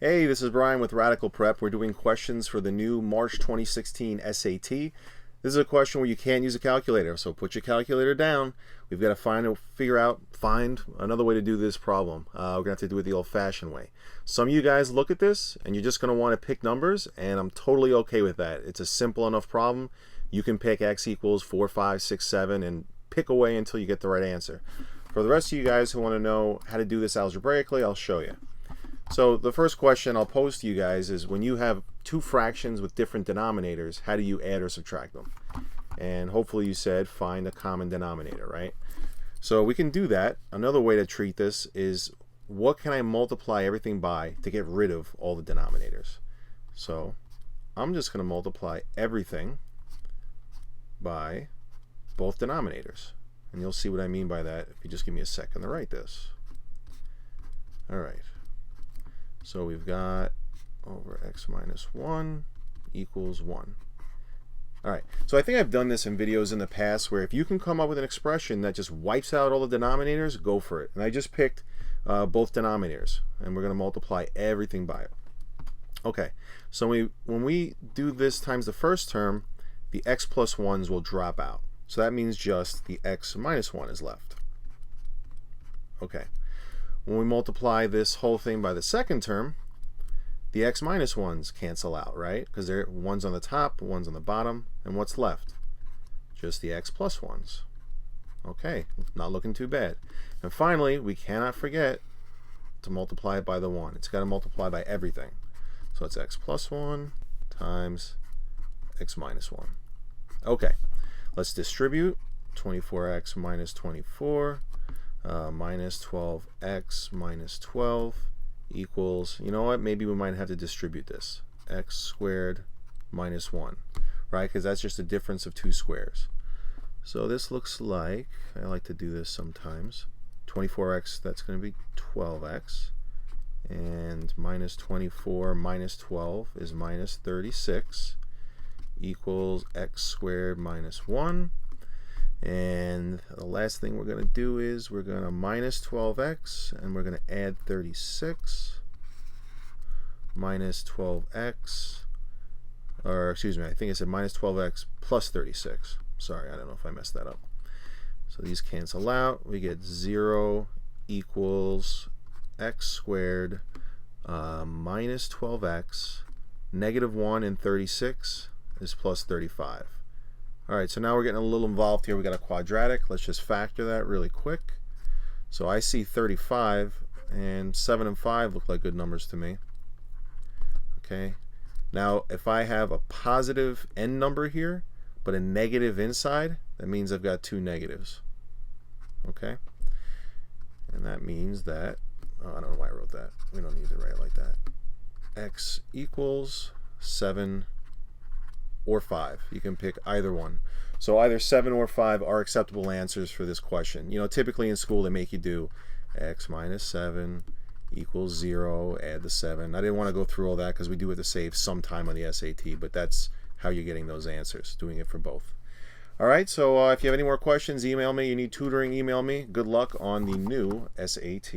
Hey, this is Brian with Radical Prep. We're doing questions for the new March 2016 SAT. This is a question where you can't use a calculator, so put your calculator down. We've got to find another way to do this problem. We're going to have to do it the old-fashioned way. Some of you guys look at this and you're just going to want to pick numbers, and I'm totally okay with that. It's a simple enough problem. You can pick x equals 4, 5, 6, 7 and pick away until you get the right answer. For the rest of you guys who want to know how to do this algebraically, I'll show you. So the first question I'll pose to you guys is, when you have two fractions with different denominators, how do you add or subtract them? And hopefully you said find a common denominator, right? So we can do that. Another way to treat this is, what can I multiply everything by to get rid of all the denominators? So I'm just going to multiply everything by both denominators. And you'll see what I mean by that if you just give me a second to write this. All right. So we've got over x minus 1 equals 1. All right, so I think I've done this in videos in the past where if you can come up with an expression that just wipes out all the denominators, go for it. And I just picked both denominators, and we're going to multiply everything by it. Okay, so when we do this times the first term, the x plus 1s will drop out. So that means just the x minus 1 is left. Okay. When we multiply this whole thing by the second term, the x minus 1s cancel out, right? Because they're one's on the top, one's on the bottom, and what's left? Just the x plus 1s. Okay, not looking too bad. And finally, we cannot forget to multiply it by the 1. It's got to multiply by everything. So it's x plus 1 times x minus 1. Okay, let's distribute. 24x minus 24 minus 12x minus 12 equals, you know what, maybe we might have to distribute this, x squared minus 1, right? Because that's just the difference of two squares. So this looks like, I like to do this sometimes, 24x, that's going to be 12x, and minus 24 minus 12 is minus 36, equals x squared minus 1. And the last thing we're going to do is we're going to minus 12x, and we're going to add 36 minus 12x, or excuse me, I think I said minus 12x plus 36. Sorry, I don't know if I messed that up. So these cancel out. We get 0 equals x squared minus 12x, negative 1 and 36 is plus 35. All right, so now we're getting a little involved here. We got a quadratic. Let's just factor that really quick. So I see 35, and 7 and 5 look like good numbers to me. Okay. Now, if I have a positive n number here, but a negative inside, that means I've got two negatives. Okay. And that means that, oh, I don't know why I wrote that. We don't need to write it like that. X equals 7 or 5. You can pick either one. So either 7 or 5 are acceptable answers for this question. You know, typically in school they make you do x minus 7 equals 0, add the 7. I didn't want to go through all that because we do have to save some time on the SAT, but that's how you're getting those answers, doing it for both. All right, so if you have any more questions, email me. You need tutoring, email me. Good luck on the new SAT.